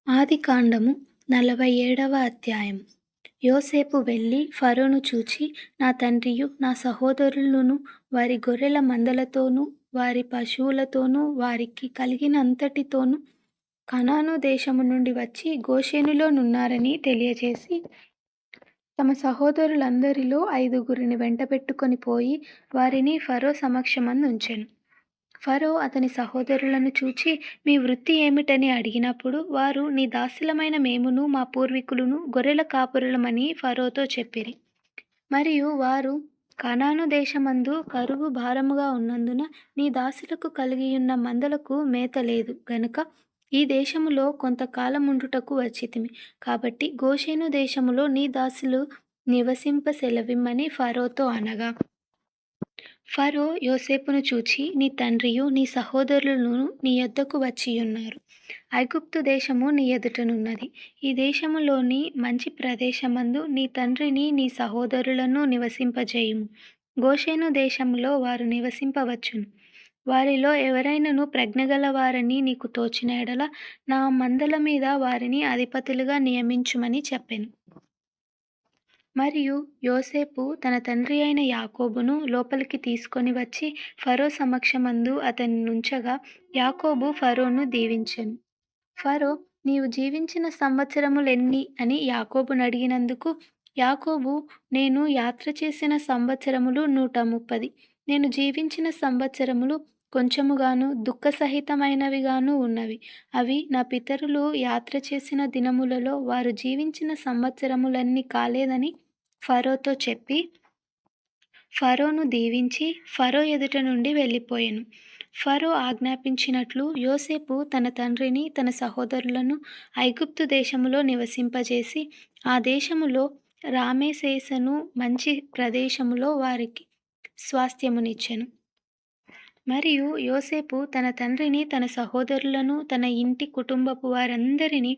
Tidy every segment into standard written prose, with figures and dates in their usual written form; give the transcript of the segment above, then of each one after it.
ఆదికాండము 47వ అధ్యాయము. యోసేపు వెళ్ళి ఫరోను చూచి, నా తండ్రియు నా సహోదరులను వారి గొర్రెల మందలతోనూ వారి పశువులతోనూ వారికి కలిగినంతటితోనూ కనాను దేశము నుండి వచ్చి గోషెనులో నున్నారని తెలియజేసి, తమ సహోదరులందరిలో 5 వెంటబెట్టుకొని పోయి వారిని ఫరో సమక్షమందుంచెను. ఫరో అతని సహోదరులను చూచి, మీ వృత్తి ఏమిటని అడిగినప్పుడు వారు, నీ దాసులమైన మేమును మా పూర్వీకులను గొర్రెల కాపరులమని ఫరోతో చెప్పిరి. మరియు వారు, కనాను దేశమందు కరువు భారముగా ఉన్నందున నీ దాసులకు కలిగియున్న మందలకు మేత లేదు గనుక ఈ దేశములో కొంతకాలముండుటకు వచ్చితిమి. కాబట్టి గోషెను దేశములో నీ దాసులు నివసింప సెలవిమ్మని ఫరోతో అనగా, ఫరో యోసేపును చూచి, నీ తండ్రియు నీ సహోదరులను నీ యొద్దకు వచ్చియున్నారు. ఐగుప్తు దేశము నీ ఎదుటనున్నది. ఈ దేశములోని మంచి ప్రదేశమందు నీ తండ్రిని నీ సహోదరులను నివసింపజేయుము. గోషెను దేశములో వారు నివసింపవచ్చును. వారిలో ఎవరైనను ప్రజ్ఞగల వారని నీకు తోచిన ఎడల నా మందల మీద వారిని అధిపతులుగా నియమించుమని చెప్పెను. మరియు యోసేపు తన తండ్రి అయిన యాకోబును లోపలికి తీసుకొని వచ్చి ఫరో సమక్షమందు అతని నుంచగా, యాకోబు ఫరోను దీవించెను. ఫరో, నీవు జీవించిన సంవత్సరములెన్ని అని యాకోబును అడిగినందుకు యాకోబు, నేను యాత్ర చేసిన సంవత్సరములు 130. నేను జీవించిన సంవత్సరములు కొంచెముగాను దుఃఖసహితమైనవిగాను ఉన్నవి. అవి నా పితరులు యాత్ర చేసిన దినములలో వారు జీవించిన సంవత్సరములన్నీ కాలేదని ఫరోతో చెప్పి, ఫరోను దీవించి ఫరో ఎదుట నుండి వెళ్ళిపోయెను. ఫరో ఆజ్ఞాపించినట్లు యోసేపు తన తండ్రిని తన సహోదరులను ఐగుప్తు దేశములో నివసింపజేసి, ఆ దేశములో రామేసేసను మంచి ప్రదేశములో వారికి స్వాస్థ్యమునిచ్చెను. మరియు యోసేపు తన తండ్రిని తన సహోదరులను తన ఇంటి కుటుంబపు వారందరినీ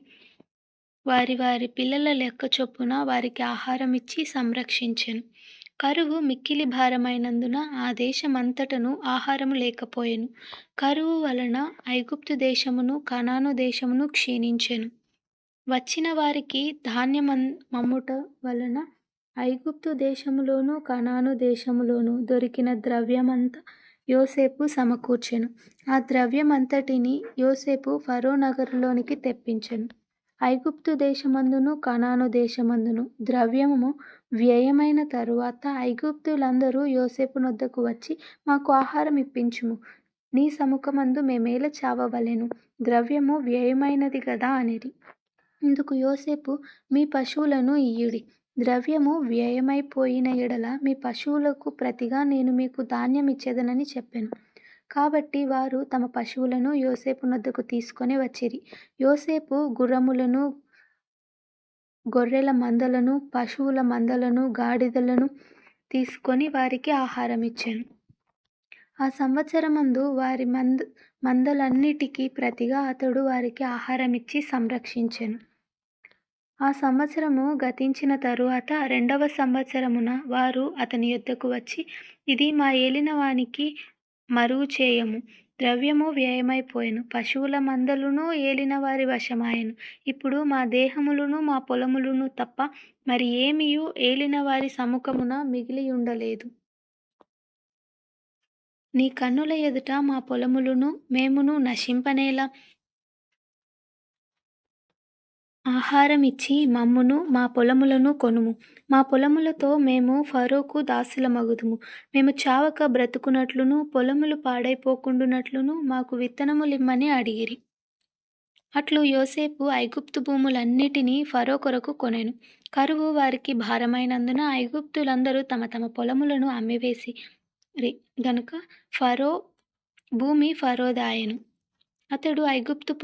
వారి వారి పిల్లల లెక్క చొప్పున వారికి ఆహారం ఇచ్చి సంరక్షించెను. కరువు మిక్కిలి భారమైనందున ఆ దేశమంతటను ఆహారము లేకపోయెను. కరువు వలన ఐగుప్తు దేశమును కనాను దేశమును క్షీణించెను. వచ్చిన వారికి ధాన్యమమ్ముట వలన ఐగుప్తు దేశములోను కనాను దేశములోను దొరికిన ద్రవ్యమంతా యోసేపు సమకూర్చెను. ఆ ద్రవ్యమంతటిని యోసేపు ఫరో నగరులోనికి తెప్పించెను. ఐగుప్తు దేశమందును కనాను దేశమందును ద్రవ్యము వ్యయమైన తరువాత ఐగుప్తులందరూ యోసేపు నొద్దకు వచ్చి, మాకు ఆహారం ఇప్పించుము, నీ సముఖమందు మేమేల చావవలెను, ద్రవ్యము వ్యయమైనది గదా అనిరి. ఇందుకు యోసేపు, మీ పశువులను ఇయ్యుడి, ద్రవ్యము వ్యయమైపోయిన ఎడల మీ పశువులకు ప్రతిగా నేను మీకు ధాన్యం ఇచ్చేదనని చెప్పెను. కాబట్టి వారు తమ పశువులను యోసేపు నొద్దకు తీసుకొని వచ్చిరి. యోసేపు గుర్రములను, గొర్రెల మందలను, పశువుల మందలను, గాడిదలను తీసుకొని వారికి ఆహారం ఇచ్చెను. ఆ సంవత్సరమందు వారి మందలన్నిటికీ ప్రతిగా అతడు వారికి ఆహారమిచ్చి సంరక్షించెను. ఆ సంవత్సరము గతించిన తరువాత 2వ సంవత్సరమున వారు అతని యొద్దకు వచ్చి, ఇది మా ఏలినవానికి మరువు చేయము, ద్రవ్యము వ్యయమైపోయెను, పశువుల మందలును ఏలినవారి వశమాయెను. ఇప్పుడు మా దేహములను మా పొలములను తప్ప మరి ఏమియు ఏలినవారి సముఖమున మిగిలియుండలేదు. నీ కన్నుల ఎదుట మా పొలములను మేమును నశింపనేలా? ఆహారమిచ్చి మమ్మును మా పొలములను కొనుము. మా పొలములతో మేము ఫరోకు దాసులమగుదుము. మేము చావక బ్రతుకునట్లును పొలములు పాడైపోకుండునట్లును మాకు విత్తనములిమ్మని అడిగిరి. అట్లు యోసేపు ఐగుప్తు భూములన్నిటినీ ఫరో కొరకు కొనెను. కరువు వారికి భారమైనందున ఐగుప్తులందరూ తమ తమ పొలములను అమ్మివేసిరి గనుక భూమి ఫరోదాయెను. అతడు ఐగుప్తు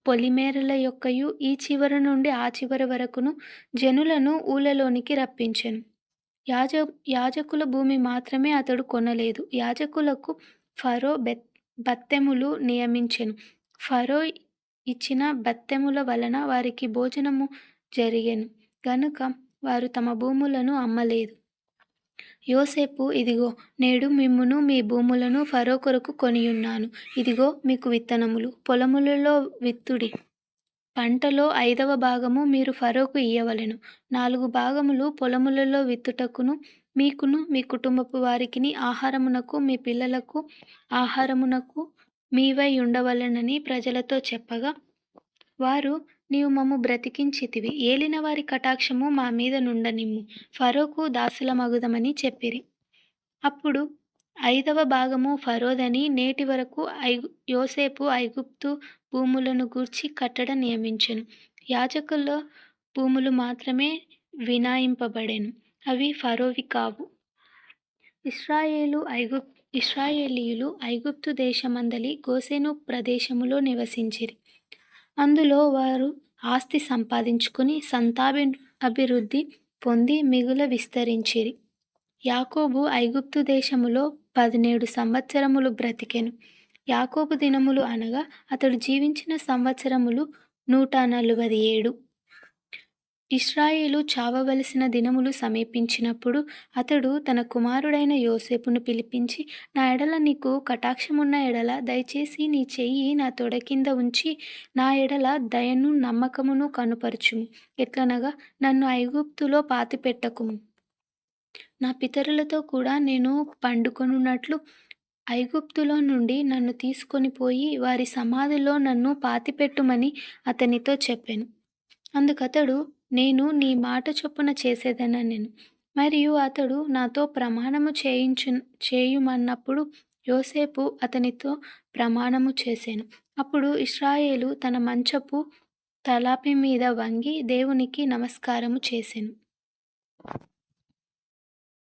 పొలిమేరల యొక్కయు ఈ చివర నుండి ఆ చివర వరకును జనులను ఊళ్ళలోనికి రప్పించెను. యాజకుల భూమి మాత్రమే అతడు కొనలేదు. యాజకులకు ఫరో బత్తెములు నియమించెను. ఫరో ఇచ్చిన బత్తెముల వలన వారికి భోజనము జరిగెను గనుక వారు తమ భూములను అమ్మలేదు. యోసేపు, ఇదిగో నేడు మిమ్మును మీ భూములను ఫరో కొరకు కొనియున్నాను. ఇదిగో మీకు విత్తనములు, పొలములలో విత్తుడి. పంటలో 5వ భాగము మీరు ఫరోకు ఇయ్యవలెను. 4 భాగములు పొలములలో విత్తుటకును, మీకును మీ కుటుంబపు వారికిని ఆహారమునకు, మీ పిల్లలకు ఆహారమునకు మీవై ఉండవలెనని ప్రజలతో చెప్పగా, వారు నీవు మమ్ము బ్రతికించితివి. ఏలినవారి కటాక్షము మా మీద నుండనిమ్ము. ఫరోకు దాసులమగుదమని చెప్పిరి. అప్పుడు 5వ భాగము ఫరోదని నేటి వరకు యోసేపు ఐగుప్తు భూములను గూర్చి కట్టడ నియమించెను. యాజకుల భూములు మాత్రమే వినాయింపబడెను. అవి ఫరోవి కావు. ఇశ్రాయేలీయులు ఐగుప్తు దేశమందలి గోషెను ప్రదేశములో నివసించిరి. అందులో వారు ఆస్తి సంపాదించుకుని సంతానాభివృద్ధి పొంది మిగుల విస్తరించిరి. యాకోబు ఐగుప్తు దేశములో 17 సంవత్సరములు బ్రతికెను. యాకోబు దినములు అనగా అతడు జీవించిన సంవత్సరములు 147. ఇశ్రాయేలు చావవలసిన దినములు సమీపించినప్పుడు అతడు తన కుమారుడైన యోసేపును పిలిపించి, నా ఎడల నీకు కటాక్షమున్న ఎడల దయచేసి నీ చెయ్యి నా తొడ కింద ఉంచి నా ఎడల దయను నమ్మకమును కనుపరచుము. ఎట్లనగా నన్ను ఐగుప్తులో పాతిపెట్టకుము. నా పితరులతో కూడా నేను పండుకొనున్నట్లు ఐగుప్తులో నుండి నన్ను తీసుకొని పోయి వారి సమాధిలో నన్ను పాతిపెట్టుమని అతనితో చెప్పెను. అందుకతడు, నేను నీ మాట చొప్పున చేసేదనెను. మరియు అతడు నాతో ప్రమాణము చేయుమన్నప్పుడు యోసేపు అతనితో ప్రమాణము చేసెను. అప్పుడు ఇశ్రాయేలు తన మంచపు తలాపి మీద వంగి దేవునికి నమస్కారము చేసెను.